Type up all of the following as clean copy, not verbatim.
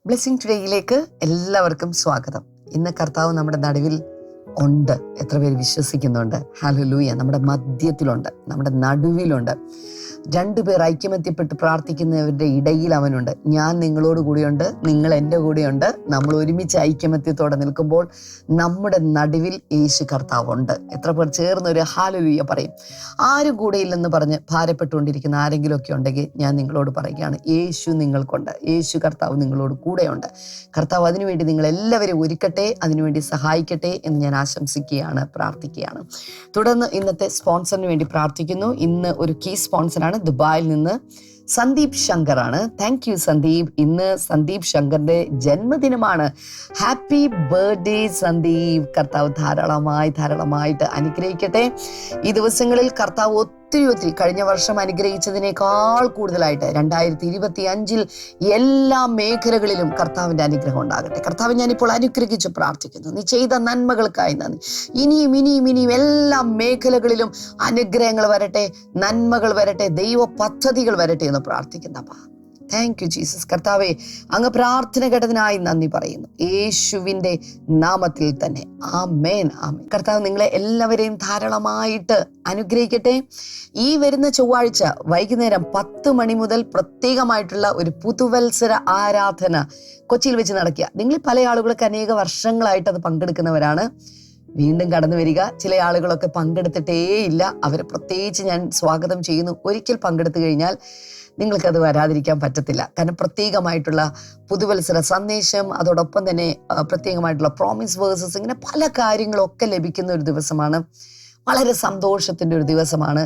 Blessing ടുഡേയിലേക്ക് എല്ലാവർക്കും സ്വാഗതം. ഇന്ന് കർത്താവ് നമ്മുടെ നടുവിൽ ഉണ്ട്. എത്ര പേര് വിശ്വസിക്കുന്നുണ്ട്? ഹല്ലേലൂയ. നമ്മുടെ മധ്യത്തിലുണ്ട്, നമ്മുടെ നടുവിലുണ്ട്. രണ്ടുപേർ ഐക്യമത്യപ്പെട്ട് പ്രാർത്ഥിക്കുന്നവരുടെ ഇടയിൽ അവനുണ്ട്. ഞാൻ നിങ്ങളോട് കൂടിയുണ്ട്, നിങ്ങൾ എൻ്റെ കൂടെയുണ്ട്. നമ്മൾ ഒരുമിച്ച് ഐക്യമത്യത്തോടെ നിൽക്കുമ്പോൾ നമ്മുടെ നടുവിൽ യേശു കർത്താവുണ്ട്. എത്ര പേർ ചേർന്ന് ഒരു ഹല്ലേലൂയ പറയും? ആരും കൂടെയില്ലെന്ന് പറഞ്ഞ് ഭാരപ്പെട്ടുകൊണ്ടിരിക്കുന്ന ആരെങ്കിലുമൊക്കെ ഉണ്ടെങ്കിൽ ഞാൻ നിങ്ങളോട് പറയുകയാണ്, യേശു നിങ്ങൾക്കുണ്ട്. യേശു കർത്താവ് നിങ്ങളോട് കൂടെയുണ്ട്. കർത്താവ് അതിനുവേണ്ടി നിങ്ങളെല്ലാവരും ഒരുക്കട്ടെ, അതിനുവേണ്ടി സഹായിക്കട്ടെ എന്ന് ഞാൻ ആശംസിക്കുകയാണ്, പ്രാർത്ഥിക്കുകയാണ്. തുടർന്ന് ഇന്നത്തെ സ്പോൺസറിന് വേണ്ടി പ്രാർത്ഥിക്കുന്നു. ഇന്ന് ഒരു കീ സ്പോൺസറാണ്, ദുബായിൽ നിന്ന് സന്ദീപ് ശങ്കറാണ്. Thank you Sandeep. ഇന്ന് സന്ദീപ് ശങ്കറിന്റെ ജന്മദിനമാണ്. Happy birthday Sandeep. കർത്താവ് ധാരാളമായിട്ട് അനുഗ്രഹിക്കട്ടെ. ഈ ദിവസങ്ങളിൽ കർത്താവ് ഒത്തിരി കഴിഞ്ഞ വർഷം അനുഗ്രഹിച്ചതിനേക്കാൾ കൂടുതലായിട്ട് 2025 എല്ലാ മേഖലകളിലും കർത്താവിൻ്റെ അനുഗ്രഹം ഉണ്ടാകട്ടെ. കർത്താവ് ഞാനിപ്പോൾ അനുഗ്രഹിച്ച് പ്രാർത്ഥിക്കുന്നു. നീ ചെയ്ത നന്മകൾക്കായി നന്ദി. ഇനിയും എല്ലാ മേഖലകളിലും അനുഗ്രഹങ്ങൾ വരട്ടെ, നന്മകൾ വരട്ടെ, ദൈവ പദ്ധതികൾ വരട്ടെ എന്ന് പ്രാർത്ഥിക്കുന്നപ്പാ. Thank you Jesus. കർത്താവെ, അങ്ങ് പ്രാർത്ഥന കേട്ടതിനായി നന്ദി പറയുന്നു, യേശുവിൻ്റെ നാമത്തിൽ തന്നെ. ആമേൻ, ആമേൻ. കർത്താവ് നിങ്ങളെ എല്ലാവരെയും ധാരാളമായിട്ട് അനുഗ്രഹിക്കട്ടെ. ഈ വരുന്ന ചൊവ്വാഴ്ച വൈകുന്നേരം 10 മണി മുതൽ പ്രത്യേകമായിട്ടുള്ള ഒരു പുതുവത്സര ആരാധന കൊച്ചിയിൽ വെച്ച് നടക്കുക. നിങ്ങൾ പല ആളുകളൊക്കെ അനേക വർഷങ്ങളായിട്ട് അത് പങ്കെടുക്കുന്നവരാണ്. വീണ്ടും കടന്നു വരിക. ചില ആളുകളൊക്കെ പങ്കെടുത്തിട്ടേ ഇല്ല. അവരെ പ്രത്യേകിച്ച് ഞാൻ സ്വാഗതം ചെയ്യുന്നു. ഒരിക്കൽ പങ്കെടുത്തു കഴിഞ്ഞാൽ നിങ്ങൾക്കത് വരാതിരിക്കാൻ പറ്റത്തില്ല. കാരണം പ്രത്യേകമായിട്ടുള്ള പുതുവത്സര സന്ദേശം, അതോടൊപ്പം തന്നെ പ്രത്യേകമായിട്ടുള്ള പ്രോമിസ് വേഴ്സസ്, ഇങ്ങനെ പല കാര്യങ്ങളൊക്കെ ലഭിക്കുന്ന ഒരു ദിവസമാണ്. വളരെ സന്തോഷത്തിൻ്റെ ഒരു ദിവസമാണ്.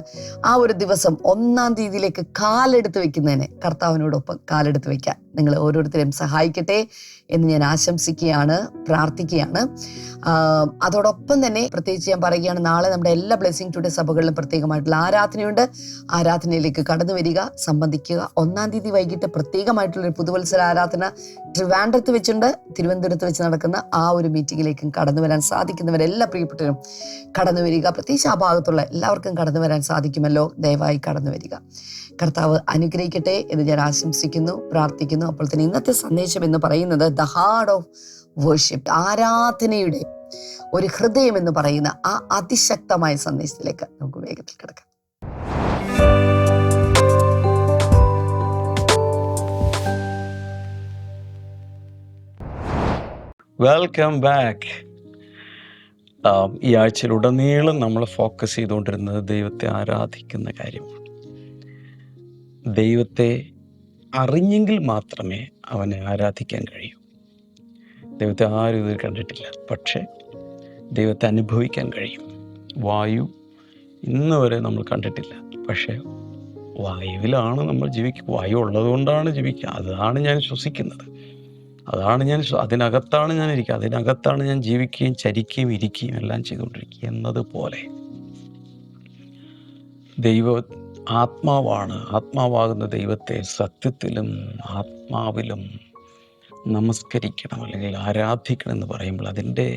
ആ ഒരു ദിവസം 1-ാം തീയതിയിലേക്ക് കാലെടുത്ത് വെക്കുന്നതിന് കർത്താവിനോടൊപ്പം കാലെടുത്ത് വെക്കാൻ നിങ്ങൾ ഓരോരുത്തരെയും സഹായിക്കട്ടെ എന്ന് ഞാൻ ആശംസിക്കുകയാണ്, പ്രാർത്ഥിക്കുകയാണ്. അതോടൊപ്പം തന്നെ പ്രത്യേകിച്ച് ഞാൻ പറയുകയാണ്, നാളെ നമ്മുടെ എല്ലാ ബ്ലെസ്സിംഗ് ടുഡേ സഭകളിലും പ്രത്യേകമായിട്ടുള്ള ആരാധനയുണ്ട്. ആരാധനയിലേക്ക് കടന്നു വരിക, സംബന്ധിക്കുക. 1-ാം തീയതി വൈകിട്ട് പ്രത്യേകമായിട്ടുള്ളൊരു പുതുവത്സര ആരാധന ട്രിവാൻഡ്രത്ത് വെച്ചുണ്ട്. തിരുവനന്തപുരത്ത് വെച്ച് നടക്കുന്ന ആ ഒരു മീറ്റിങ്ങിലേക്കും കടന്നു വരാൻ സാധിക്കുന്നവരെല്ലാ പ്രിയപ്പെട്ടവരും കടന്നു വരിക. പ്രത്യേകിച്ച് ആ ഭാഗത്തുള്ള എല്ലാവർക്കും കടന്നു വരാൻ സാധിക്കുമല്ലോ. ദയവായി കടന്നു വരിക. കർത്താവ് അനുഗ്രഹിക്കട്ടെ എന്ന് ഞാൻ ആശംസിക്കുന്നു, പ്രാർത്ഥിക്കുന്നു. അപ്പോൾ തന്നെ ഇന്നത്തെ സന്ദേശം എന്ന് പറയുന്നത് ദ ഹാർട്ട് ഓഫ് വർഷിപ്പ്, ആരാധനയുടെ ഒരു ഹൃദയം എന്ന് പറയുന്ന ആ അതിശക്തമായ സന്ദേശത്തിലേക്ക് നമുക്ക് വേഗത്തിൽ കിടക്കാം. Welcome back. ഈ ആഴ്ചയിലുടനീളം നമ്മൾ ഫോക്കസ് ചെയ്തുകൊണ്ടിരുന്നത് ദൈവത്തെ ആരാധിക്കുന്ന കാര്യമാണ്. ദൈവത്തെ അറിഞ്ഞെങ്കിൽ മാത്രമേ അവനെ ആരാധിക്കാൻ കഴിയൂ. ദൈവത്തെ ആരും ഇത് കണ്ടിട്ടില്ല, പക്ഷേ ദൈവത്തെ അനുഭവിക്കാൻ കഴിയും. വായു ഇന്ന് വരെ നമ്മൾ കണ്ടിട്ടില്ല, പക്ഷേ വായുവിലാണ് നമ്മൾ ജീവിക്കുക. വായു ഉള്ളതുകൊണ്ടാണ് ജീവിക്കുക. അതാണ് ഞാൻ ശ്വസിക്കുന്നത്, അതിനകത്താണ് ഞാൻ ഇരിക്കുക, അതിനകത്താണ് ഞാൻ ജീവിക്കുകയും ചരിക്കുകയും ഇരിക്കുകയും എല്ലാം ചെയ്തുകൊണ്ടിരിക്കുക എന്നതുപോലെ ആത്മാവാകുന്ന ദൈവത്തെ സത്യത്തിലും ആത്മാവിലും നമസ്കരിക്കണം, അല്ലെങ്കിൽ ആരാധിക്കണം എന്ന് പറയുമ്പോൾ അതിൻ്റെ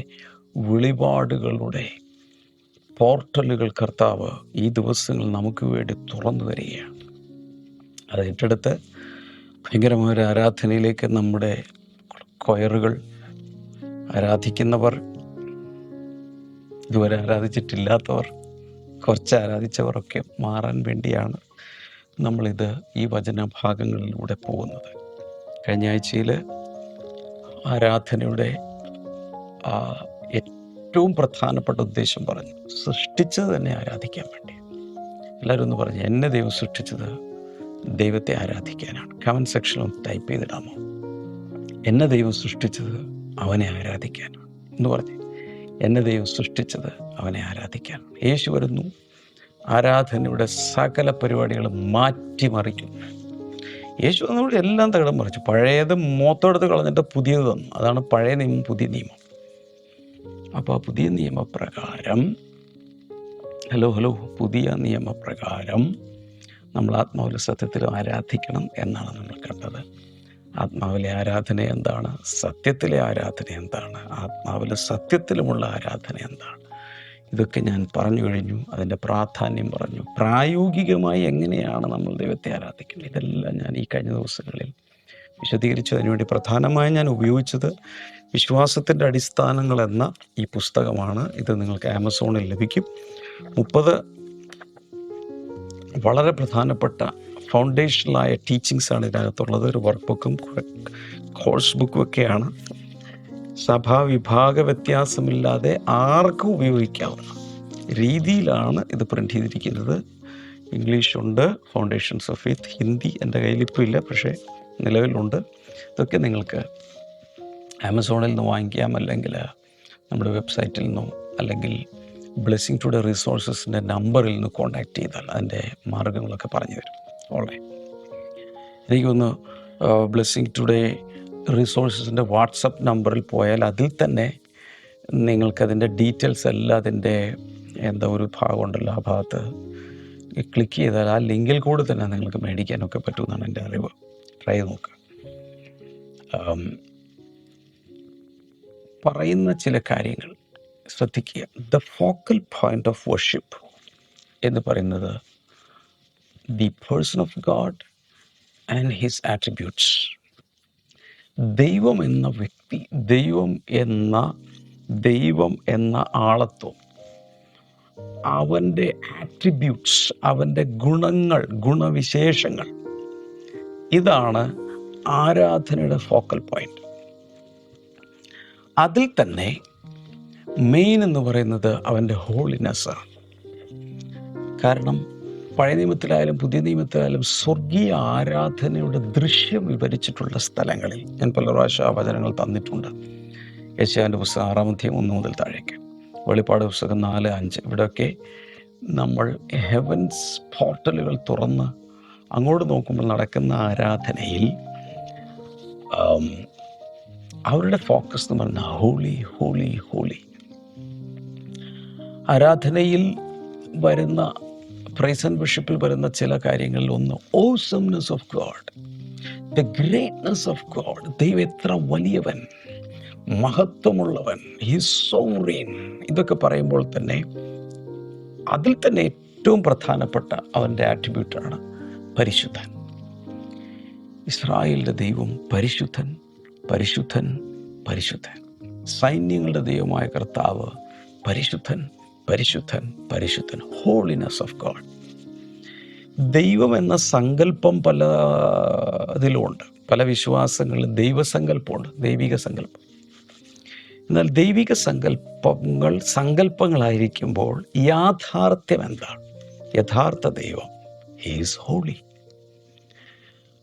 വെളിപാടുകളുടെ പോർട്ടലുകൾ കർത്താവ് ഈ ദിവസങ്ങൾ നമുക്ക് വേണ്ടി തുറന്നു തരികയാണ്. അത് ഏറ്റെടുത്ത് ഭയങ്കരമായ ആരാധനയിലേക്ക് നമ്മുടെ കൊയറുകൾ, ആരാധിക്കുന്നവർ, ഇതുവരെ ആരാധിച്ചിട്ടില്ലാത്തവർ, കുറച്ച് ആരാധിച്ചവരൊക്കെ മാറാൻ വേണ്ടിയാണ് നമ്മളിത് ഈ വചനഭാഗങ്ങളിലൂടെ പോകുന്നത്. കഴിഞ്ഞ ആഴ്ചയിൽ ആരാധനയുടെ ഏറ്റവും പ്രധാനപ്പെട്ട ഉദ്ദേശം പറഞ്ഞു, സൃഷ്ടിച്ചത് തന്നെ ആരാധിക്കാൻ വേണ്ടി. എല്ലാവരും ഒന്ന് പറഞ്ഞു, എന്നെ ദൈവം സൃഷ്ടിച്ചത് ദൈവത്തെ ആരാധിക്കാനാണ്. കമൻറ്റ് സെക്ഷനിൽ ഒന്ന് ടൈപ്പ് ചെയ്തിടാമോ? എന്നെ ദൈവം സൃഷ്ടിച്ചത് അവനെ ആരാധിക്കാനാണ് എന്ന് പറഞ്ഞ് എന്നെ ദൈവം സൃഷ്ടിച്ചത് അവനെ ആരാധിക്കാനാണ്. യേശു വരുന്നു, ആരാധനയുടെ സകല പരിപാടികളും മാറ്റിമറിക്കുന്നു. യേശു വന്നവിടെ എല്ലാം തകിടം മറിച്ചു. പഴയത് മോത്തെടുത്ത് കളഞ്ഞിട്ട് പുതിയത് തന്നു. അതാണ് പഴയ നിയമം, പുതിയ നിയമം. അപ്പോൾ ആ പുതിയ നിയമപ്രകാരം പുതിയ നിയമപ്രകാരം നമ്മൾ ആത്മാവിലെ സത്യത്തിലും ആരാധിക്കണം എന്നാണ് നമ്മൾ കണ്ടത്. ആത്മാവിലെ ആരാധന എന്താണ്? സത്യത്തിലെ ആരാധന എന്താണ്? ആത്മാവിലെ സത്യത്തിലുമുള്ള ആരാധന എന്താണ്? ഇതൊക്കെ ഞാൻ പറഞ്ഞു കഴിഞ്ഞു. അതിൻ്റെ പ്രാധാന്യം പറഞ്ഞു. പ്രായോഗികമായി എങ്ങനെയാണ് നമ്മൾ ദൈവത്തെ ആരാധിക്കുന്നത്, ഇതെല്ലാം ഞാൻ ഈ കഴിഞ്ഞ ദിവസങ്ങളിൽ വിശദീകരിച്ചു. അതിനുവേണ്ടി പ്രധാനമായും ഞാൻ ഉപയോഗിച്ചത് വിശ്വാസത്തിൻ്റെ അടിസ്ഥാനങ്ങൾ എന്ന ഈ പുസ്തകമാണ്. ഇത് നിങ്ങൾക്ക് ആമസോണിൽ ലഭിക്കും. 30 വളരെ പ്രധാനപ്പെട്ട ഫൗണ്ടേഷണലായ ടീച്ചിങ്സാണ് ഇതിനകത്തുള്ളത്. ഒരു വർക്ക് ബുക്കും കോഴ്സ് ബുക്കും ഒക്കെയാണ്. സഭാവിഭാഗ വ്യത്യാസമില്ലാതെ ആർക്കും ഉപയോഗിക്കാവുന്ന രീതിയിലാണ് ഇത് പ്രിൻ്റ് ചെയ്തിരിക്കുന്നത്. ഇംഗ്ലീഷുണ്ട്, ഫൗണ്ടേഷൻസ് ഓഫ് ഫെയ്ത്ത്. ഹിന്ദി എൻ്റെ കയ്യിലിപ്പോൾ ഇല്ല, പക്ഷേ നിലവിലുണ്ട്. ഇതൊക്കെ നിങ്ങൾക്ക് ആമസോണിൽ നിന്ന് വാങ്ങിക്കാം, അല്ലെങ്കിൽ നമ്മുടെ വെബ്സൈറ്റിൽ നിന്നോ, അല്ലെങ്കിൽ ബ്ലെസ്സിങ് ടുഡേ റിസോഴ്സസിൻ്റെ നമ്പറിൽ നിന്ന് കോൺടാക്റ്റ് ചെയ്താൽ അതിൻ്റെ മാർഗ്ഗങ്ങളൊക്കെ പറഞ്ഞു തരും. എനിക്കൊന്ന് ബ്ലെസ്സിങ് ടുഡേ റിസോഴ്സസിൻ്റെ വാട്സപ്പ് നമ്പറിൽ പോയാൽ അതിൽ തന്നെ നിങ്ങൾക്കതിൻ്റെ ഡീറ്റെയിൽസ് എല്ലാം, അതിൻ്റെ ഒരു ഭാഗമുണ്ടല്ലോ, ആ ഭാഗത്ത് ക്ലിക്ക് ചെയ്താൽ ആ ലിങ്കിൽ കൂടെ തന്നെ നിങ്ങൾക്ക് മേടിക്കാനൊക്കെ പറ്റുമെന്നാണ് എൻ്റെ അറിവ്. ട്രൈ നോക്കുക. പറയുന്ന ചില കാര്യങ്ങൾ ശ്രദ്ധിക്കുക. The focal point of worship എന്ന് പറയുന്നത് the person of God and his attributes. ദൈവം എന്ന വ്യക്തി, ദൈവം എന്ന ആളത്വം, അവൻ്റെ ആട്രിബ്യൂട്ട്സ്, അവൻ്റെ ഗുണങ്ങൾ, ഗുണവിശേഷങ്ങൾ, ഇതാണ് ആരാധനയുടെ ഫോക്കൽ പോയിന്റ്. അതിൽ തന്നെ മെയിൻ എന്ന് പറയുന്നത് അവൻ്റെ ഹോളിനെസ്സാണ്. കാരണം പഴയ നിയമത്തിലായാലും പുതിയ നിയമത്തിലായാലും സ്വർഗീയ ആരാധനയുടെ ദൃശ്യം വിവരിച്ചിട്ടുള്ള സ്ഥലങ്ങളിൽ ഞാൻ പല പ്രാവശ്യം ആ വചനങ്ങൾ തന്നിട്ടുണ്ട്. യെശയ്യാവിൻ്റെ പുസ്തകം 6-ാം അധ്യായം 1 മുതൽ താഴേക്ക്, വെളിപ്പാട് പുസ്തകം 4-5, ഇവിടെയൊക്കെ നമ്മൾ ഹെവൻസ് പോർട്ടലുകൾ തുറന്ന് അങ്ങോട്ട് നോക്കുമ്പോൾ നടക്കുന്ന ആരാധനയിൽ അവരുടെ ഫോക്കസ് എന്ന് പറഞ്ഞാൽ ഹോളി ഹോളി ഹോളി. ആരാധനയിൽ വരുന്ന, പ്രൈസ് ആൻഡ് വർഷിപ്പിൽ വരുന്ന ചില കാര്യങ്ങളിൽ ഒന്ന് awesomeness of God, the greatness of God. ദൈവം എത്ര വലിയവൻ, മഹത്വമുള്ളവൻ, ഹിസ് സോവറീൻ. ഇതൊക്കെ പറയുമ്പോൾ തന്നെ അതിൽ തന്നെ ഏറ്റവും പ്രധാനപ്പെട്ട അവൻ്റെ ആട്രിബ്യൂട്ടാണ് പരിശുദ്ധൻ. ഇസ്രായേലിൻ്റെ ദൈവം പരിശുദ്ധൻ, പരിശുദ്ധൻ, പരിശുദ്ധൻ. സൈന്യങ്ങളുടെ ദൈവമായ കർത്താവ് പരിശുദ്ധൻ, പരിശുദ്ധൻ, പരിശുദ്ധൻ. Holiness of God. ദൈവം എന്ന സങ്കല്പം പല ഇതിലുമുണ്ട്. പല വിശ്വാസങ്ങളിലും ദൈവസങ്കല്പമുണ്ട്, ദൈവിക സങ്കല്പം. എന്നാൽ ദൈവിക സങ്കല്പങ്ങളായിരിക്കുമ്പോൾ യാഥാർത്ഥ്യം എന്താണ്? യഥാർത്ഥ ദൈവം ഈസ് ഹോളി.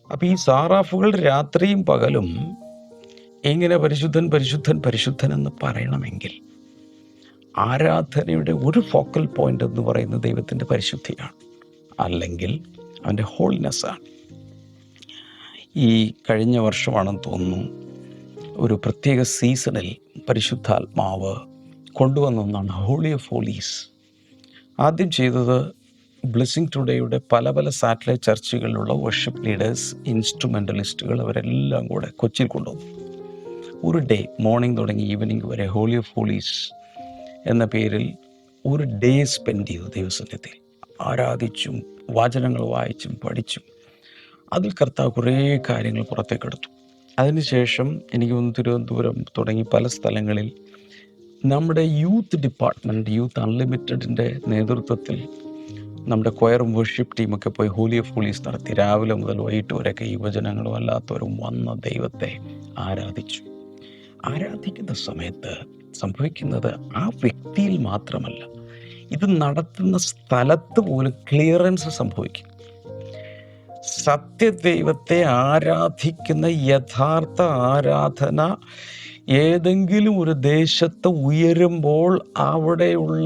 അപ്പം ഈ സാറാഫുകൾ രാത്രിയും പകലും ഇങ്ങനെ പരിശുദ്ധൻ, പരിശുദ്ധൻ, പരിശുദ്ധൻ എന്ന് പറയണമെങ്കിൽ ആരാധനയുടെ ഒരു ഫോക്കൽ പോയിന്റ് എന്ന് പറയുന്നത് ദൈവത്തിൻ്റെ പരിശുദ്ധിയാണ്, അല്ലെങ്കിൽ അവൻ്റെ ഹോളിനെസ്സാണ്. ഈ കഴിഞ്ഞ വർഷമാണെന്ന് തോന്നുന്നു, ഒരു പ്രത്യേക സീസണിൽ പരിശുദ്ധാത്മാവ് കൊണ്ടുവന്ന ഒന്നാണ് ഹോളി ഓഫ് ഹോളീസ്. ആദ്യം ചെയ്തത് ബ്ലെസ്സിങ് ടുഡേയുടെ പല പല സാറ്റലൈറ്റ് ചർച്ചുകളിലുള്ള വർഷിപ്പ് ലീഡേഴ്സ്, ഇൻസ്ട്രുമെൻ്റലിസ്റ്റുകൾ, അവരെല്ലാം കൂടെ കൊച്ചിയിൽ കൊണ്ടുവന്നു. ഒരു ഡേ, മോർണിംഗ് തുടങ്ങി ഈവനിങ് വരെ ഹോളി ഓഫ് ഹോളീസ് എന്ന പേരിൽ ഒരു ഡേ സ്പെൻഡ് ചെയ്തു. ദൈവസന്നിധിയിൽ ആരാധിച്ചും വചനങ്ങൾ വായിച്ചും പഠിച്ചും അതിൽ കർത്താവ് കുറേ കാര്യങ്ങൾ പുറത്തേക്കെടുത്തു. അതിനുശേഷം എനിക്ക് തോന്നുന്നു തിരുവനന്തപുരം തുടങ്ങി പല സ്ഥലങ്ങളിൽ നമ്മുടെ യൂത്ത് ഡിപ്പാർട്ട്മെൻറ്റ്, യൂത്ത് അൺലിമിറ്റഡിൻ്റെ നേതൃത്വത്തിൽ നമ്മുടെ കൊയറും വർഷിപ്പ് ടീമൊക്കെ പോയി ഹോളി ഓഫ് ഹോളീസ് നടത്തി. രാവിലെ മുതൽ വൈകിട്ട് വരെയൊക്കെ യുവജനങ്ങളും അല്ലാത്തവരും വന്ന ദൈവത്തെ ആരാധിച്ചു. ആരാധിക്കുന്ന സമയത്ത് സംഭവിക്കുന്നത് ആ വ്യക്തിയിൽ മാത്രമല്ല, ഇത് നടത്തുന്ന സ്ഥലത്ത് പോലും ക്ലിയറൻസ് സംഭവിക്കും. സത്യദൈവത്തെ ആരാധിക്കുന്ന യഥാർത്ഥ ആരാധന ഏതെങ്കിലും ഒരു ദേശത്ത് ഉയരുമ്പോൾ അവിടെയുള്ള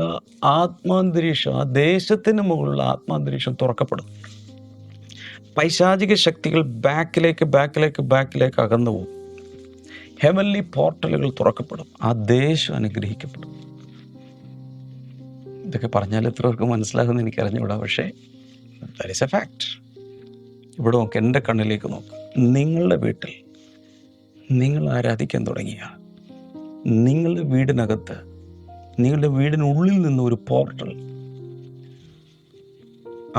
ആത്മാന്തരീക്ഷം, ആ ദേശത്തിന് മുകളിലുള്ള ആത്മാന്തരീക്ഷം തുറക്കപ്പെടും. പൈശാചിക ശക്തികൾ ബാക്കിലേക്ക് അകന്നു പോകും. ഹെവൻലി പോർട്ടലുകൾ തുറക്കപ്പെടും. ആ ദേശം അനുഗ്രഹിക്കപ്പെടും. ഇതൊക്കെ പറഞ്ഞാൽ എത്ര പേർക്ക് മനസ്സിലാകുമെന്ന് എനിക്കറിഞ്ഞുകൂടാ, പക്ഷേ ദാറ്റ് ഈസ് എ ഫാക്ട്. ഇവിടെ നോക്ക്, എൻ്റെ കണ്ണിലേക്ക് നോക്ക്. നിങ്ങളുടെ വീട്ടിൽ നിങ്ങൾ ആരാധിക്കാൻ തുടങ്ങിയ, നിങ്ങളുടെ വീടിനകത്ത്, നിങ്ങളുടെ വീടിനുള്ളിൽ നിന്ന് ഒരു പോർട്ടൽ,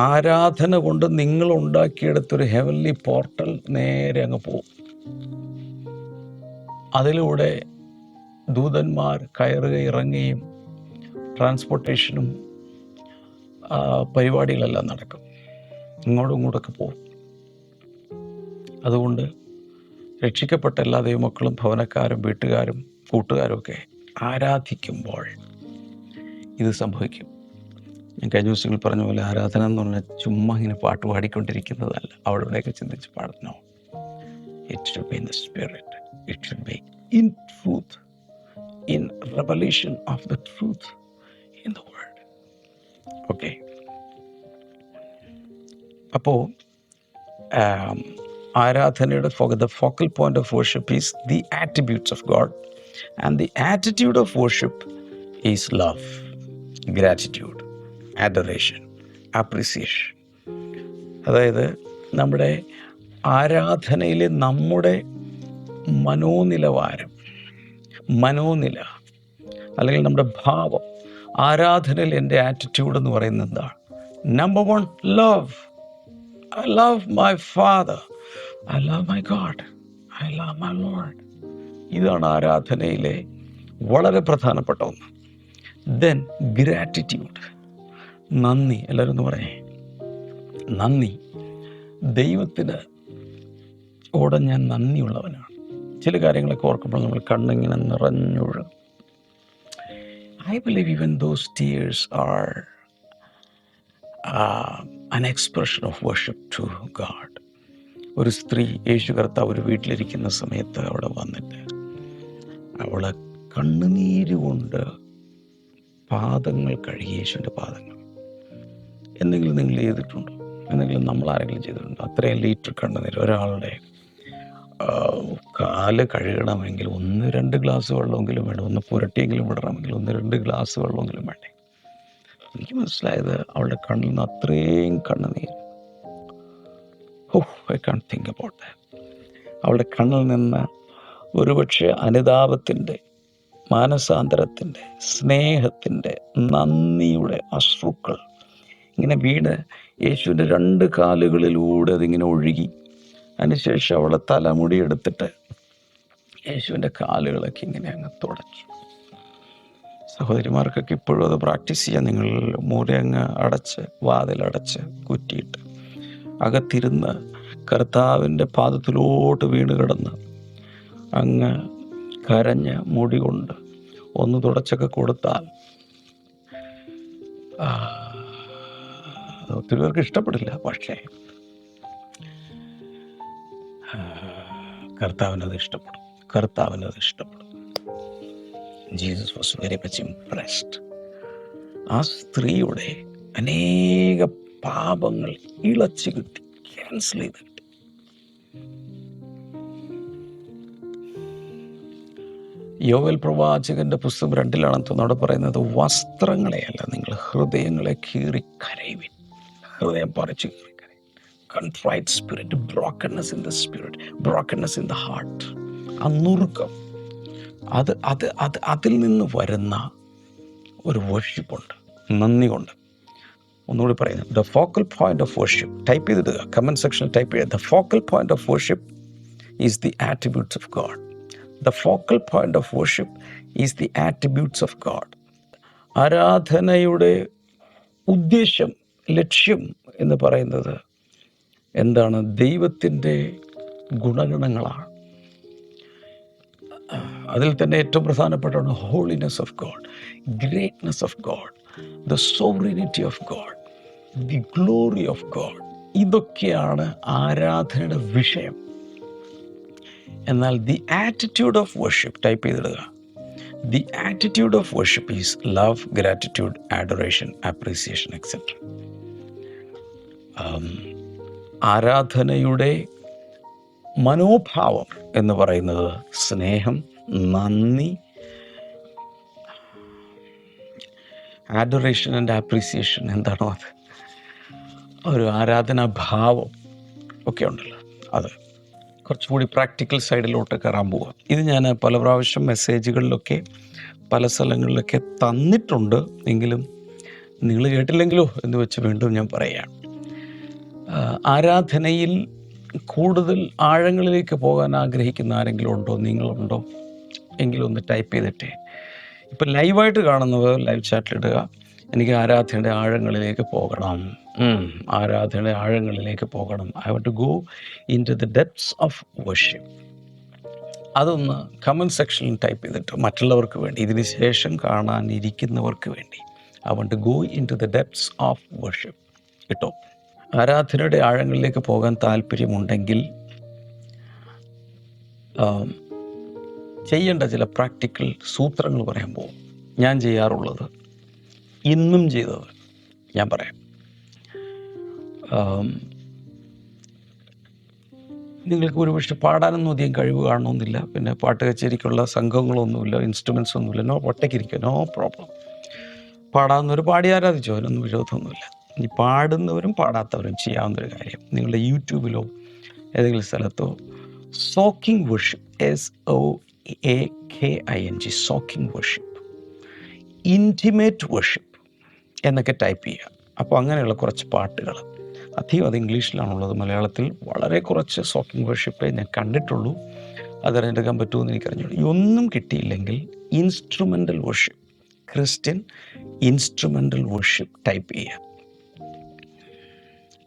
ആരാധന കൊണ്ട് നിങ്ങൾ ഉണ്ടാക്കിയെടുത്തൊരു ഹെവൻലി പോർട്ടൽ നേരെ അങ്ങ് പോകും. അതിലൂടെ ദൂതന്മാർ കയറുകയും ഇറങ്ങുകയും ട്രാൻസ്പോർട്ടേഷനും പരിപാടികളെല്ലാം നടക്കും. ഇങ്ങോട്ടും ഇങ്ങോട്ടൊക്കെ പോകും. അതുകൊണ്ട് രക്ഷിക്കപ്പെട്ട എല്ലാ ദൈവമക്കളും, ഭവനക്കാരും, വീട്ടുകാരും, കൂട്ടുകാരും ഒക്കെ ആരാധിക്കുമ്പോൾ ഇത് സംഭവിക്കും. ഞാൻ കഴിഞ്ഞ ദിവസങ്ങളിൽ പറഞ്ഞ പോലെ ആരാധന എന്ന് പറഞ്ഞാൽ ചുമ്മാ ഇങ്ങനെ പാട്ട് പാടിക്കൊണ്ടിരിക്കുന്നതല്ല. അവിടെ ഇവിടെയൊക്കെ ചിന്തിച്ച് പാടണോ. It should be in the spirit, it should be in truth, in revelation of the truth in the world. Okay, അപ്പോൾ ആരാധനയുടെ the focal point of worship is the attributes of God, and the attitude of worship is love, gratitude, adoration, appreciation. അതായത് നമ്മുടെ ആരാധനയിലെ നമ്മുടെ മനോനില അല്ലെങ്കിൽ നമ്മുടെ ഭാവം, ആരാധനയിൽ എൻ്റെ ആറ്റിറ്റ്യൂഡ് എന്ന് പറയുന്നത് എന്താണ്? Number 1, love. I love my Father. I love my God. I love my Lord. ഇതാണ് ആരാധനയിലെ വളരെ പ്രധാനപ്പെട്ട ഒന്ന്. ദെൻ ഗ്രാറ്റിറ്റ്യൂഡ്, നന്ദി. എല്ലാവരും ഒന്ന് പറയേ, നന്ദി. ദൈവത്തിന് ഓടെ ഞാൻ നന്ദിയുള്ളവനാണ്. ചില കാര്യങ്ങളൊക്കെ ഓർക്കുമ്പോൾ നമ്മൾ കണ്ണിങ്ങനെ നിറഞ്ഞൊഴുകും. I believe even those tears are an expression of worship to God. ഒരു സ്ത്രീ, യേശു കർത്താവ് ഒരു വീട്ടിലിരിക്കുന്ന സമയത്ത് അവിടെ വന്നിട്ട് അവളെ കണ്ണുനീര് കൊണ്ട് പാദങ്ങൾ കഴുകി, യേശുവിൻ്റെ പാദങ്ങൾ. എന്തെങ്കിലും നിങ്ങൾ ചെയ്തിട്ടുണ്ടോ? എന്തെങ്കിലും നമ്മൾ ആരെങ്കിലും ചെയ്തിട്ടുണ്ടോ? അത്രയും ലിറ്റർ കണ്ണുനീര്. ഒരാളുടെ കാല് കഴുകണമെങ്കിൽ 1-2 ഗ്ലാസ് വെള്ളമെങ്കിലും വേണം. ഒന്ന് പുരട്ടിയെങ്കിലും വിടണമെങ്കിൽ 1-2 ഗ്ലാസ് വെള്ളമെങ്കിലും വേണ്ടേ? എനിക്ക് മനസ്സിലായത് അവളുടെ കണ്ണിൽ നിന്ന് അത്രയും കണ്ണുനീര്. I can't think about that. അവളുടെ കണ്ണിൽ നിന്ന് ഒരുപക്ഷെ അനുതാപത്തിൻ്റെ, മാനസാന്തരത്തിൻ്റെ, സ്നേഹത്തിൻ്റെ, നന്ദിയുടെ അശ്രുക്കൾ ഇങ്ങനെ വീണ് യേശുവിൻ്റെ 2 കാലുകളിലൂടെ അതിങ്ങനെ ഒഴുകി. അതിനുശേഷം അവളെ തലമുടി എടുത്തിട്ട് യേശുവിൻ്റെ കാലുകളൊക്കെ ഇങ്ങനെ അങ്ങ് തുടച്ചു. സഹോദരിമാർക്കൊക്കെ ഇപ്പോഴും അത് പ്രാക്ടീസ് ചെയ്യാൻ. നിങ്ങൾ മൂല അങ്ങ് അടച്ച്, വാതിലടച്ച് കുറ്റിയിട്ട് അകത്തിരുന്ന് കർത്താവിൻ്റെ പാദത്തിലോട്ട് വീണ് കിടന്ന് അങ്ങ് കരഞ്ഞ് മുടി കൊണ്ട് ഒന്ന് തുടച്ചൊക്കെ കൊടുത്താൽ ഒത്തിരി പേർക്ക് ഇഷ്ടപ്പെടില്ല. പക്ഷേ കർത്താവിനത് ഇഷ്ടപ്പെടും. Jesus was very much impressed. ആ സ്ത്രീയുടെ അനേക പാപങ്ങൾ ഇളച്ചു കിട്ടി, ക്യാൻസൽ ചെയ്ത് കിട്ടി. യോവേൽ പ്രവാചകന്റെ പുസ്തകം 2-ലാണെന്ന് തോന്നുന്നു. അവിടെ പറയുന്നത്, വസ്ത്രങ്ങളെയല്ല, നിങ്ങൾ ഹൃദയങ്ങളെ കീറി കരയുവിൻ. ഹൃദയം പറിച്ചു കീറി കരയുവിൻ. Contrite spirit, brokenness in the spirit, brokenness in the heart. ആ നുറുക്കം, അതിൽ നിന്ന് വരുന്ന ഒരു വർഷിപ്പുണ്ട്, നന്ദി കൊണ്ട്. ഒന്നുകൂടി പറയുന്നത്, the focal point of worship. Type ചെയ്തിടുക, കമൻറ്റ് സെക്ഷനിൽ ടൈപ്പ് ചെയ്യുക. The focal point of worship is the attributes of God. The focal point of worship is the attributes of God. ആരാധനയുടെ ഉദ്ദേശം, ലക്ഷ്യം എന്ന് പറയുന്നത് എന്താണ്? ദൈവത്തിൻ്റെ ഗുണഗണങ്ങളാണ്. അതിൽ തന്നെ ഏറ്റവും പ്രധാനപ്പെട്ടാണ് holiness of God, greatness of God, the sovereignty of God, the glory of God, ഇതൊക്കെയാണ് ആരാധനയുടെ വിഷയം. എന്നാൽ the attitude of worship type ചെയ്തിടുക. The attitude of worship is love, gratitude, adoration, appreciation, etcetera. ആരാധനയുടെ മനോഭാവം എന്ന് പറയുന്നത് സ്നേഹം, നന്ദി, ആഡോറേഷൻ ആൻഡ് അപ്രീസിയേഷൻ, എന്താണോ അത്, ഒരു ആരാധനാഭാവം ഒക്കെ ഉണ്ടല്ലോ, അത് കുറച്ചുകൂടി പ്രാക്ടിക്കൽ സൈഡിലോട്ട് കയറാൻ പോവുക. ഇത് ഞാൻ പല പ്രാവശ്യം മെസ്സേജുകളിലൊക്കെ പല സ്ഥലങ്ങളിലൊക്കെ തന്നിട്ടുണ്ട്. എങ്കിലും നിങ്ങൾ കേട്ടില്ലെങ്കിലോ എന്ന് വെച്ച് വീണ്ടും ഞാൻ പറയുകയാണ്. ആരാധനയിൽ കൂടുതൽ ആഴങ്ങളിലേക്ക് പോകാൻ ആഗ്രഹിക്കുന്ന ആരെങ്കിലും ഉണ്ടോ? നിങ്ങളുണ്ടോ? എങ്കിലും ഒന്ന് ടൈപ്പ് ചെയ്തിട്ടേ. ഇപ്പം ലൈവായിട്ട് കാണുന്നവർ ലൈവ് ചാറ്റിലിടുക, എനിക്ക് ആരാധനയുടെ ആഴങ്ങളിലേക്ക് പോകണം, ആരാധനയുടെ ആഴങ്ങളിലേക്ക് പോകണം. I want to go into the depths of worship. അതൊന്ന് കമൻറ്റ് സെക്ഷനിൽ ടൈപ്പ് ചെയ്തിട്ട് മറ്റുള്ളവർക്ക് വേണ്ടി, ഇതിന് ശേഷം കാണാനിരിക്കുന്നവർക്ക് വേണ്ടി, I want to go into the depths of worship കേട്ടോ. ആരാധനയുടെ ആഴങ്ങളിലേക്ക് പോകാൻ താല്പര്യമുണ്ടെങ്കിൽ ചെയ്യേണ്ട ചില പ്രാക്ടിക്കൽ സൂത്രങ്ങൾ പറയാൻ പോകും. ഞാൻ ചെയ്യാറുള്ളത്, ഇന്നും ചെയ്തത് ഞാൻ പറയാം. നിങ്ങൾക്ക് ഒരുപക്ഷെ പാടാനൊന്നും അധികം കഴിവ് കാണണമെന്നില്ല, പിന്നെ പാട്ട് കച്ചേരിക്കുള്ള സംഘങ്ങളൊന്നുമില്ല, ഇൻസ്ട്രുമെൻറ്റ്സ് ഒന്നുമില്ല, ഒറ്റയ്ക്കിരിക്കുക, നോ പ്രോബ്ലം. പാടാവുന്നവർ പാടി ആരാധിച്ചോ, അതിനൊന്നും വിരോധമൊന്നുമില്ല. ഇനി പാടുന്നവരും പാടാത്തവരും ചെയ്യാവുന്നൊരു കാര്യം, നിങ്ങളുടെ യൂട്യൂബിലോ ഏതെങ്കിലും സ്ഥലത്തോ soaking worship, SOAKING, soaking worship, intimate worship എന്നൊക്കെ ടൈപ്പ് ചെയ്യുക. അപ്പോൾ അങ്ങനെയുള്ള കുറച്ച് പാട്ടുകൾ, അധികം അത് ഇംഗ്ലീഷിലാണുള്ളത്, മലയാളത്തിൽ വളരെ കുറച്ച് സോക്കിംഗ് വർഷിപ്പേ ഞാൻ കണ്ടിട്ടുള്ളൂ. അതിനെടുക്കാൻ പറ്റുമെന്ന് എനിക്കറിഞ്ഞു. ഒന്നും കിട്ടിയില്ലെങ്കിൽ instrumental worship, Christian instrumental worship type ചെയ്യുക.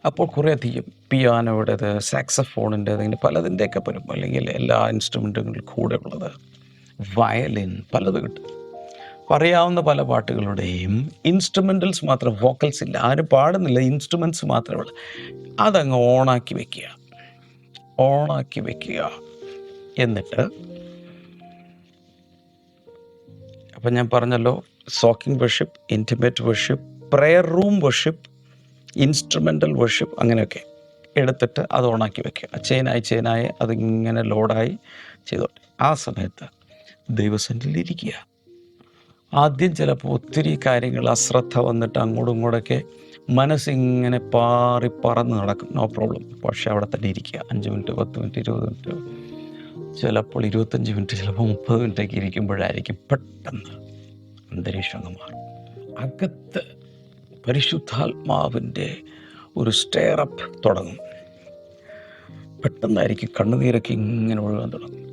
അപ്പോൾ കുറേ അധികം പിയാനോയുടേത്, സാക്സഫോണിൻ്റെ, അങ്ങനെ പലതിൻ്റെയൊക്കെ വരും, അല്ലെങ്കിൽ എല്ലാ ഇൻസ്ട്രുമെൻറ്റുകളും കൂടെ ഉള്ളത്, വയലിൻ, പലത് കിട്ടും. പറയാവുന്ന പല പാട്ടുകളുടെയും ഇൻസ്ട്രുമെൻ്റൽസ് മാത്രം, വോക്കൽസ് ഇല്ല, ആരും പാടുന്നില്ല, ഇൻസ്ട്രുമെൻറ്റ്സ് മാത്രമേ ഉള്ളൂ. അതങ്ങ് ഓണാക്കി വയ്ക്കുക. എന്നിട്ട് അപ്പം ഞാൻ പറഞ്ഞല്ലോ, soaking worship, intimate worship, prayer room worship, instrumental worship, അങ്ങനെയൊക്കെ എടുത്തിട്ട് അത് ഓണാക്കി വയ്ക്കുക. ചെയിനായി അതിങ്ങനെ ലോഡായി ചെയ്തോട്ടെ. ആ സമയത്ത് ദൈവസന്നിധിയിലിരിക്കുക. ആദ്യം ചിലപ്പോൾ ഒത്തിരി കാര്യങ്ങൾ അശ്രദ്ധ വന്നിട്ട് അങ്ങോട്ടും ഇങ്ങോട്ടൊക്കെ മനസ്സിങ്ങനെ പറന്ന് നടക്കും, നോ പ്രോബ്ലം. പക്ഷേ അവിടെ തന്നെ ഇരിക്കുക. 5 മിനിറ്റ്, 10 മിനിറ്റ്, 20 മിനിറ്റ്, ചിലപ്പോൾ 25 മിനിറ്റ്, ചിലപ്പോൾ 30 മിനിറ്റൊക്കെ ഇരിക്കുമ്പോഴായിരിക്കും പെട്ടെന്ന് അന്തരീക്ഷം മാറും. അകത്ത് പരിശുദ്ധാത്മാവിൻ്റെ ഒരു സ്റ്റെയറപ്പ് തുടങ്ങും. പെട്ടെന്നായിരിക്കും കണ്ണുനീരൊക്കെ ഇങ്ങനെ ഒഴുകാൻ തുടങ്ങും.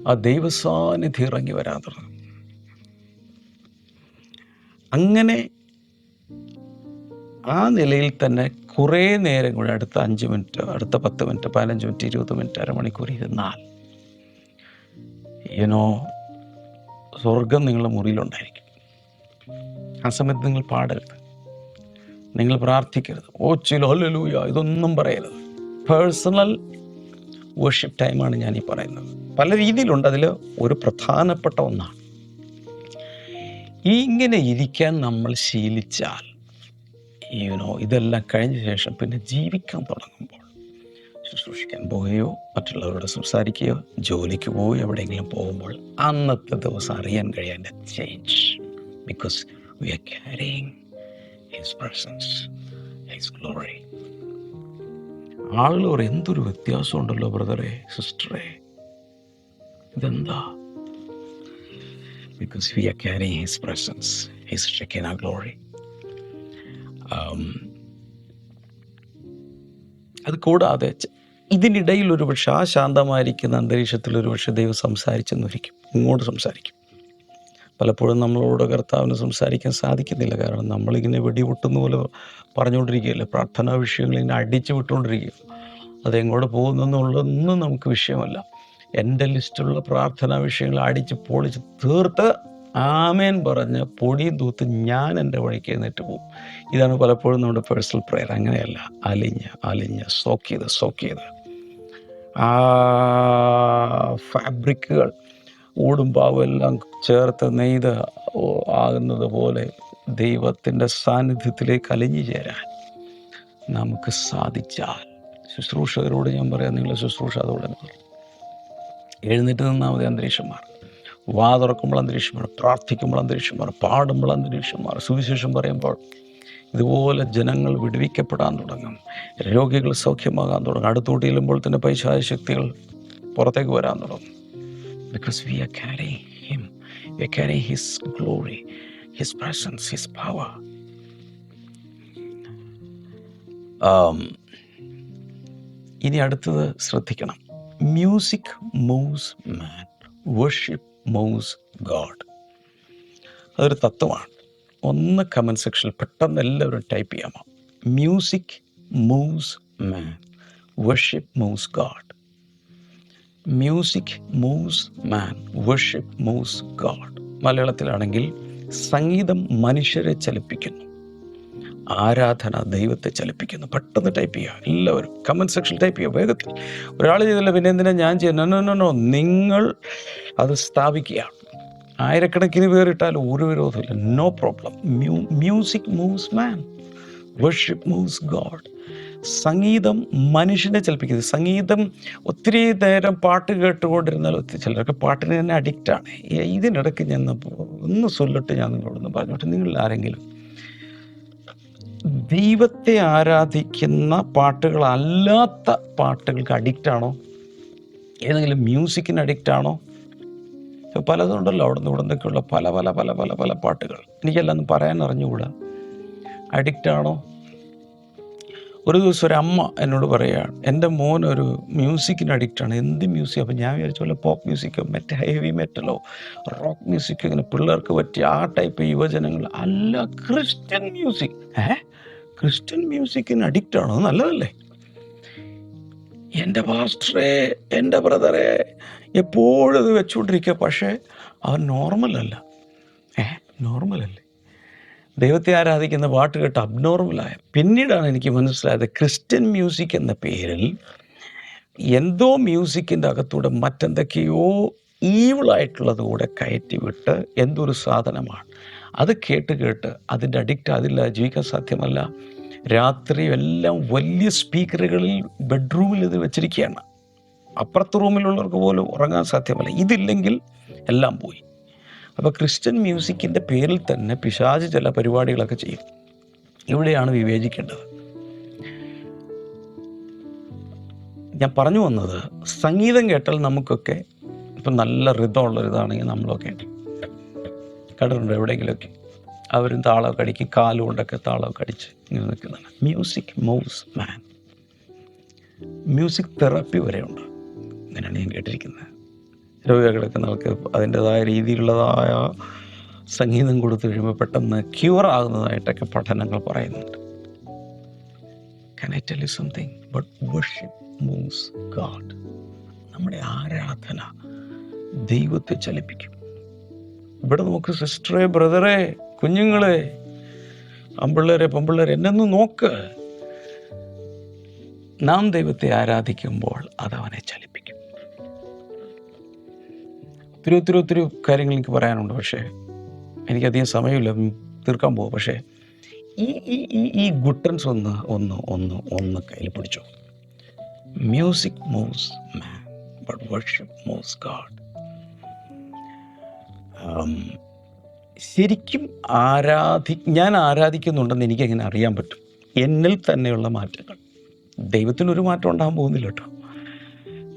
ആ ദൈവസാന്നിധ്യം ഇറങ്ങി വരാൻ തുടങ്ങും. അങ്ങനെ ആ നിലയിൽ തന്നെ കുറേ നേരം കൂടെ, അടുത്ത 5 മിനിറ്റ്, അടുത്ത 10 മിനിറ്റ്, 15 മിനിറ്റ്, 20 മിനിറ്റ്, അരമണിക്കൂർ ഇരുന്നാൽ സ്വർഗം നിങ്ങളുടെ മുറിയിലുണ്ടായിരിക്കും. ആ സമയത്ത് നിങ്ങൾ പാടരുത്, നിങ്ങൾ പ്രാർത്ഥിക്കരുത്, ഹല്ലേലൂയ ഇതൊന്നും പറയരുത്. പേഴ്സണൽ വർഷിപ്പ് ടൈമാണ് ഞാൻ ഈ പറയുന്നത്. പല രീതിയിലുണ്ട്, അതിൽ ഒരു പ്രധാനപ്പെട്ട ഒന്നാണ്. ഇങ്ങനെ ഇരിക്കാൻ നമ്മൾ ശീലിച്ചാൽ, ഇതെല്ലാം കഴിഞ്ഞ ശേഷം പിന്നെ ജീവിക്കാൻ തുടങ്ങുമ്പോൾ, ശുശ്രൂഷിക്കാൻ പോവുകയോ മറ്റുള്ളവരോട് സംസാരിക്കുകയോ ജോലിക്ക് പോവുകയോ എവിടെയെങ്കിലും പോകുമ്പോൾ അന്നത്തെ ദിവസം അറിയാൻ കഴിയാൻ്റെ change. Because we are carrying his presence, his glory. ആളുകൾ എന്തൊരു വ്യത്യാസമുണ്ടല്ലോ ബ്രദറെ, സിസ്റ്ററെ, ഇതെന്താ? Because we are carrying His presence, His Shekinah glory. അത് കൂടാതെ ഇതിനിടയിൽ ഒരുപക്ഷെ ആ ശാന്തമായിരിക്കുന്ന അന്തരീക്ഷത്തിൽ ഒരുപക്ഷെ ദൈവം സംസാരിച്ചെന്നിരിക്കും, ഇങ്ങോട്ട് സംസാരിക്കും. പലപ്പോഴും നമ്മളോട് കർത്താവിന് സംസാരിക്കാൻ സാധിക്കുന്നില്ല. കാരണം നമ്മളിങ്ങനെ വെടിപൊട്ടുന്ന പോലെ പറഞ്ഞുകൊണ്ടിരിക്കുകയല്ലേ, പ്രാർത്ഥനാ വിഷയങ്ങൾ ഇങ്ങനെ അടിച്ചു വിട്ടുകൊണ്ടിരിക്കുക. അതെങ്ങോട്ട് പോകുന്നെന്നുള്ളതൊന്നും നമുക്ക് വിഷയമല്ല. എൻ്റെ ലിസ്റ്റിലുള്ള പ്രാർത്ഥനാ വിഷയങ്ങൾ അടിച്ച് പൊളിച്ച് തീർത്ത് ആമേൻ പറഞ്ഞ് പൊടിയും തൂത്ത് ഞാൻ എൻ്റെ വഴിക്ക് എഴുന്നേറ്റ് പോകും. ഇതാണ് പലപ്പോഴും നമ്മുടെ പേഴ്സണൽ പ്രെയർ. അങ്ങനെയല്ല, അലിഞ്ഞ് സോക്ക് ചെയ്ത് ആ ഫാബ്രിക്കുകൾ ഊടും പാവും എല്ലാം ചേർത്ത് നെയ്ത് ആകുന്നത് പോലെ ദൈവത്തിൻ്റെ സാന്നിധ്യത്തിലേക്ക് അലിഞ്ഞു ചേരാൻ നമുക്ക് സാധിച്ചാൽ, ശുശ്രൂഷകരോട് ഞാൻ പറയാം, നിങ്ങളുടെ ശുശ്രൂഷ അതോടെ മാറും. എഴുന്നേറ്റ് നിന്നാൽ മതി, അന്തരീക്ഷം മാറും. വാ തുറക്കുമ്പോൾ അന്തരീക്ഷം മാറും, പ്രാർത്ഥിക്കുമ്പോൾ അന്തരീക്ഷം മാറും, പാടുമ്പോൾ അന്തരീക്ഷം മാറും. സുവിശേഷം പറയുമ്പോൾ ഇതുപോലെ ജനങ്ങൾ വിടുവിക്കപ്പെടാൻ തുടങ്ങും, രോഗികൾ സൗഖ്യമാകാൻ തുടങ്ങും. അടുത്തോട്ട് ചെല്ലുമ്പോൾ തന്നെ പൈശാചിക ശക്തികൾ പുറത്തേക്ക് വരാൻ തുടങ്ങും. Because we are carrying him, we are carrying his glory, his presence, his power. ഇനി അടുത്തത് ശ്രദ്ധിക്കണം. Music moves man, worship moves God. അതൊരു തത്വമാണ്. ഒന്ന് കമൻറ്റ് സെക്ഷനിൽ പെട്ടെന്ന് എല്ലാവരും ടൈപ്പ് ചെയ്യാമോ? Music moves man, worship moves God. Music moves man, worship moves God. മലയാളത്തിലാണെങ്കിൽ സംഗീതം മനുഷ്യരെ ചലിപ്പിക്കുന്നു, ആരാധന ദൈവത്തെ ചലിപ്പിക്കുന്നു. പെട്ടെന്ന് ടൈപ്പ് ചെയ്യുക, എല്ലാവരും കമൻറ്റ് സെക്ഷനിൽ ടൈപ്പ് ചെയ്യുക വേഗത്തിൽ. ഒരാൾ ചെയ്തില്ല പിന്നെ എന്തിനാ ഞാൻ ചെയ്യുന്നത്? നോ, നിങ്ങൾ അത് സ്ഥാപിക്കുക. ആയിരക്കണക്കിന് പേരിട്ടാൽ ഒരു വിരോധമില്ല, no problem. Music moves man, worship moves God. സംഗീതം മനുഷ്യനെ ചലിപ്പിക്കുന്നത്. സംഗീതം ഒത്തിരി നേരം പാട്ട് കേട്ടുകൊണ്ടിരുന്നാൽ ചിലരൊക്കെ പാട്ടിന് തന്നെ അഡിക്റ്റാണ്. ഇതിനിടയ്ക്ക് ഞാൻ ഒന്ന് ചൊല്ലിട്ട് ഞാൻ നിങ്ങളോടൊന്ന് പറഞ്ഞോട്ടെ, നിങ്ങളിൽ ആരെങ്കിലും ദൈവത്തെ ആരാധിക്കുന്ന പാട്ടുകളല്ലാത്ത പാട്ടുകൾക്ക് അഡിക്റ്റാണോ? ഏതെങ്കിലും മ്യൂസിക്കിന് അഡിക്റ്റാണോ? പലതുണ്ടല്ലോ, അവിടെ നിന്ന് ഇവിടെ നിന്നൊക്കെയുള്ള പല പല പല പല പല പാട്ടുകൾ. എനിക്കെല്ലാം പറയാൻ അറിഞ്ഞുകൂടാ. അഡിക്റ്റാണോ? ഒരു ദിവസം ഒരു അമ്മ എന്നോട് പറയുകയാണ്, എൻ്റെ മോനൊരു മ്യൂസിക്കിന് അഡിക്റ്റാണ്. എന്ത് മ്യൂസിക്? അപ്പം ഞാൻ വിചാരിച്ച പോലെ പോപ്പ് മ്യൂസിക്കോ ഹെവി മെറ്റലോ റോക്ക് മ്യൂസിക്കോ, ഇങ്ങനെ പിള്ളേർക്ക് പറ്റിയ ആ ടൈപ്പ് യുവജനങ്ങൾ അല്ല, ക്രിസ്ത്യൻ മ്യൂസിക്. ക്രിസ്ത്യൻ മ്യൂസിക്കിന് അഡിക്റ്റാണോ? നല്ലതല്ലേ? എൻ്റെ പാസ്റ്ററെ, എൻ്റെ ബ്രദറെ, എപ്പോഴും ഇത് വെച്ചുകൊണ്ടിരിക്കുക. പക്ഷേ അവൻ നോർമലല്ല. നോർമലല്ലേ? ദൈവത്തെ ആരാധിക്കുന്ന പാട്ട് കേട്ട് അബ്നോർമലായ പിന്നീടാണ് എനിക്ക് മനസ്സിലായത്, ക്രിസ്ത്യൻ മ്യൂസിക് എന്ന പേരിൽ എന്തോ മ്യൂസിക്കിൻ്റെ അകത്തൂടെ മറ്റെന്തൊക്കെയോ ഈവിളായിട്ടുള്ളത് കൂടെ കയറ്റി വിട്ട് എന്തൊരു സാധനമാണ് അത് കേട്ട് അതിൻ്റെ അഡിക്റ്റ്. അതില്ല ജീവിക്കാൻ സാധ്യമല്ല. രാത്രി എല്ലാം വലിയ സ്പീക്കറുകളിൽ ബെഡ്റൂമിൽ ഇത് വെച്ചിരിക്കുകയാണ്. അപ്പുറത്തെ റൂമിലുള്ളവർക്ക് പോലും ഉറങ്ങാൻ സാധ്യമല്ല. ഇതില്ലെങ്കിൽ എല്ലാം പോയി. അപ്പോൾ ക്രിസ്ത്യൻ മ്യൂസിക്കിൻ്റെ പേരിൽ തന്നെ പിശാച് ചില പരിപാടികളൊക്കെ ചെയ്യും. ഇവിടെയാണ് വിവേചിക്കേണ്ടത്. ഞാൻ പറഞ്ഞു വന്നത്, സംഗീതം കേട്ടാൽ നമുക്കൊക്കെ ഇപ്പം നല്ല ഋതമുള്ളൊരിതാണെങ്കിൽ നമ്മളൊക്കെ കണ്ടിട്ടുണ്ട് എവിടെയെങ്കിലുമൊക്കെ അവരും താളമൊക്കെ അടിക്കും, കാലുകൊണ്ടൊക്കെ താളമൊക്കെ അടിച്ച് ഇങ്ങനെ നിൽക്കുന്നതാണ്. മ്യൂസിക് മൂവ്സ് മാൻ. മ്യൂസിക് തെറാപ്പി വരെയുണ്ട്. അങ്ങനെയാണ് ഞാൻ കേട്ടിരിക്കുന്നത്. രോഗികളൊക്കെ നമുക്ക് അതിൻ്റെതായ രീതിയിലുള്ളതായ സംഗീതം കൊടുത്തു കഴിയുമ്പോൾ പെട്ടെന്ന് ക്യൂർ ആകുന്നതായിട്ടൊക്കെ പഠനങ്ങൾ പറയുന്നുണ്ട്. Can I tell you something? But worship moves God. നമ്മുടെ ആരാധന ദൈവത്തെ ചലിപ്പിക്കും. ഇവിടെ നമുക്ക് സിസ്റ്ററെ, ബ്രദറെ, കുഞ്ഞുങ്ങളെ, അമ്പിള്ളേരെ, പെമ്പിള്ളേരെ എന്നൊന്ന് നോക്ക്. നാം ദൈവത്തെ ആരാധിക്കുമ്പോൾ അതവനെ ചലിപ്പിക്കും. ഒത്തിരി കാര്യങ്ങൾ എനിക്ക് പറയാനുണ്ട്. പക്ഷേ എനിക്കധികം സമയമില്ല, തീർക്കാൻ പോകും. പക്ഷേ ഈ ഗുട്ടൻസ് ഒന്ന് കയ്യിൽ പിടിച്ചോ. Music moves man, but worship moves God. ശരിക്കും ഞാൻ ആരാധിക്കുന്നുണ്ടെന്ന് എനിക്കെങ്ങനെ അറിയാൻ പറ്റും? എന്നിൽ തന്നെയുള്ള മാറ്റങ്ങൾ. ദൈവത്തിനൊരു മാറ്റം ഉണ്ടാകാൻ പോകുന്നില്ല കേട്ടോ.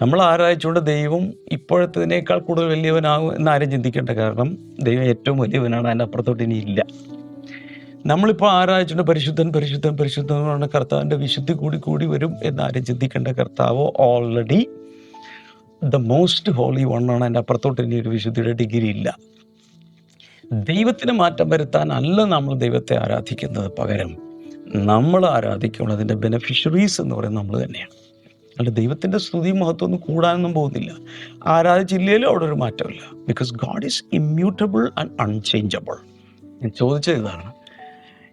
നമ്മൾ ആരാധിച്ചുകൊണ്ട് ദൈവം ഇപ്പോഴത്തേതിനേക്കാൾ കൂടുതൽ വലിയവനാകും എന്നാരും ചിന്തിക്കേണ്ട. കാരണം ദൈവം ഏറ്റവും വലിയവനാണ്, അതിൻ്റെ അപ്പുറത്തോട്ട് ഇനി ഇല്ല. നമ്മളിപ്പോൾ ആരാധിച്ചുകൊണ്ട് പരിശുദ്ധൻ എന്ന് പറഞ്ഞ കർത്താവിൻ്റെ വിശുദ്ധി കൂടി വരും എന്നാരും ചിന്തിക്കേണ്ട. കർത്താവ് already the most holy one ആണ്. അതിൻ്റെ അപ്പുറത്തോട്ട് ഇനി ഒരു വിശുദ്ധിയുടെ ഡിഗ്രി ഇല്ല. ദൈവത്തിന് മാറ്റം വരുത്താൻ അല്ല നമ്മൾ ദൈവത്തെ ആരാധിക്കുന്നത്. പകരം നമ്മൾ ആരാധിക്കുമ്പോൾ അതിൻ്റെ ബെനഫിഷ്യറീസ് എന്ന് പറയുന്നത് നമ്മൾ തന്നെയാണ്. അല്ല ദൈവത്തിൻ്റെ സ്തുതി മഹത്വമൊന്നും കൂടാനൊന്നും പോകുന്നില്ല. ആരാധിച്ചില്ലേലും അവിടെ ഒരു മാറ്റമില്ല. Because God is immutable and unchangeable. ഞാൻ ചോദിച്ചത് ഇതാണ്,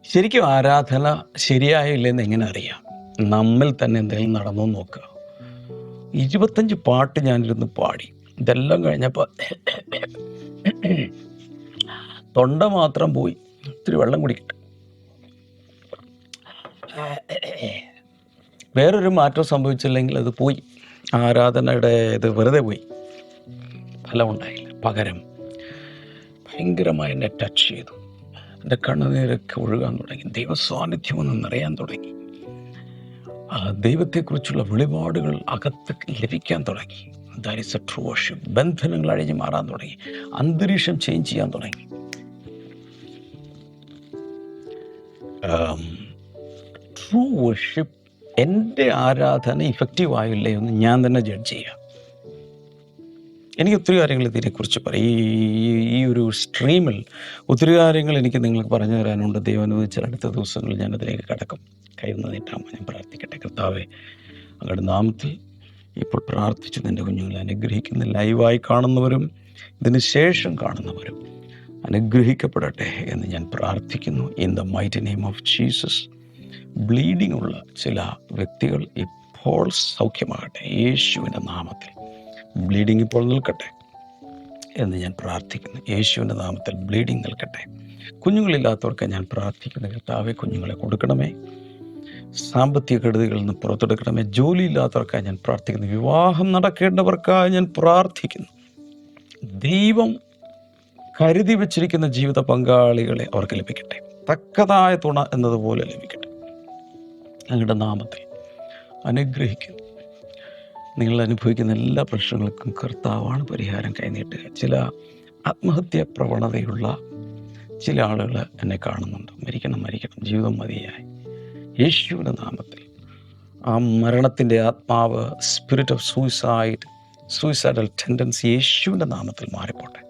ശരിക്കും ആരാധന ശരിയായില്ലെന്ന് എങ്ങനെ അറിയാം? നമ്മിൽ തന്നെ എന്തെങ്കിലും നടന്നോ നോക്കുക. 25 പാട്ട് ഞാനിരുന്ന് പാടി. ഇതെല്ലാം കഴിഞ്ഞപ്പോൾ തൊണ്ട മാത്രം പോയി. ഇത്തിരി വെള്ളം കുടിക്കട്ടെ. വേറൊരു മാറ്റം സംഭവിച്ചില്ലെങ്കിൽ അത് പോയി, ആരാധനയുടെ ഇത് വെറുതെ പോയി, ഫലമുണ്ടായില്ല. പകരം ഭയങ്കരമായി എന്നെ ടച്ച് ചെയ്തു. എൻ്റെ കണ്ണുനീരൊക്കെ ഒഴുകാൻ തുടങ്ങി. ദൈവസാന്നിധ്യമൊന്ന് നിറയാൻ തുടങ്ങി. ദൈവത്തെക്കുറിച്ചുള്ള വെളിപാടുകൾ അകത്ത് ലഭിക്കാൻ തുടങ്ങി. That is a true worship. ബന്ധനങ്ങൾ അഴിഞ്ഞ് മാറാൻ തുടങ്ങി. അന്തരീക്ഷം ചേഞ്ച് ചെയ്യാൻ തുടങ്ങി. ട്രൂ വർഷിപ്പ്, എൻ്റെ ആരാധന ഇഫക്റ്റീവ് ആയില്ലേ എന്ന് ഞാൻ തന്നെ ജഡ്ജ് ചെയ്യാം. എനിക്ക് ഒത്തിരി കാര്യങ്ങൾ ഇതിനെക്കുറിച്ച് പറയും. ഈ ഒരു സ്ട്രീമിൽ ഒത്തിരി കാര്യങ്ങൾ എനിക്ക് നിങ്ങൾക്ക് പറഞ്ഞു തരാനുണ്ട്. ദൈവം അനുവദിച്ചാൽ അടുത്ത ദിവസങ്ങളിൽ ഞാൻ അതിലേക്ക് കടക്കും. കൈയൊന്ന് നീട്ടാമോ? ഞാൻ പ്രാർത്ഥിക്കട്ടെ. കർത്താവേ, അങ്ങയുടെ നാമത്തിൽ ഇപ്പോൾ പ്രാർത്ഥിച്ചു നിൻ്റെ കുഞ്ഞുങ്ങളെ അനുഗ്രഹിക്കുന്ന ലൈവായി കാണുന്നവരും ഇതിന് ശേഷം കാണുന്നവരും അനുഗ്രഹിക്കപ്പെടട്ടെ എന്ന് ഞാൻ പ്രാർത്ഥിക്കുന്നു. In the mighty name of Jesus. Bleeding ഉള്ള ചില വ്യക്തികൾ ഇപ്പോൾ സൗഖ്യമാകട്ടെ യേശുവിൻ്റെ നാമത്തിൽ. ബ്ലീഡിംഗ് ഇപ്പോൾ നിൽക്കട്ടെ എന്ന് ഞാൻ പ്രാർത്ഥിക്കുന്നു. യേശുവിൻ്റെ നാമത്തിൽ ബ്ലീഡിംഗ് നിൽക്കട്ടെ. കുഞ്ഞുങ്ങളില്ലാത്തവർക്ക് ഞാൻ പ്രാർത്ഥിക്കുന്നു, കർത്താവേ കുഞ്ഞുങ്ങളെ കൊടുക്കണമേ. സാമ്പത്തിക കെടുതികളിൽ നിന്ന് പുറത്തെടുക്കണമേ. ജോലിയില്ലാത്തവർക്കായി ഞാൻ പ്രാർത്ഥിക്കുന്നു. വിവാഹം നടക്കേണ്ടവർക്കായി ഞാൻ പ്രാർത്ഥിക്കുന്നു. ദൈവം കരുതി വച്ചിരിക്കുന്ന ജീവിത പങ്കാളികളെ അവർക്ക് ലഭിക്കട്ടെ. തക്കതായ തുണ എന്നതുപോലെ ലഭിക്കട്ടെ. അങ്ങയുടെ നാമത്തിൽ അനുഗ്രഹിക്കുന്നു. നിങ്ങൾ അനുഭവിക്കുന്ന എല്ലാ പ്രശ്നങ്ങൾക്കും കർത്താവാണ് പരിഹാരം കൈനീട്ടുക. ചില ആത്മഹത്യ പ്രവണതയുള്ള ചില ആളുകൾ എന്നെ കാണുന്നുണ്ട്. മരിക്കണം, ജീവിതം മതിയായി. യേശുവിൻ്റെ നാമത്തിൽ ആ മരണത്തിൻ്റെ ആത്മാവ്, സ്പിരിറ്റ് ഓഫ് സൂയിസൈഡൽ ടെൻഡൻസി യേശുവിൻ്റെ നാമത്തിൽ മാറിപ്പോട്ടെ.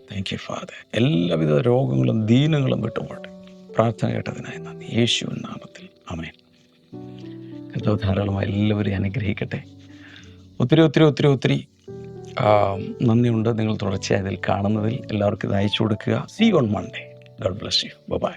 Thank you father. എല്ലാവിധ രോഗങ്ങളും ദീനങ്ങളും വിട്ടുപോട്ടെ. പ്രാർത്ഥന കേട്ടതിനായി നന്ദി. യേശുവിൻ നാമത്തിൽ ആമേൻ. കർത്താവ് ധാരാളമായി എല്ലാവരെയും അനുഗ്രഹിക്കട്ടെ. ഒത്തിരി നന്ദിയുണ്ട് നിങ്ങൾ തുടർച്ചയായി ഇതിൽ കാണുന്നതിൽ. എല്ലാവർക്കും ഇത് അയച്ചു കൊടുക്കുക. See on Monday. God bless you. By.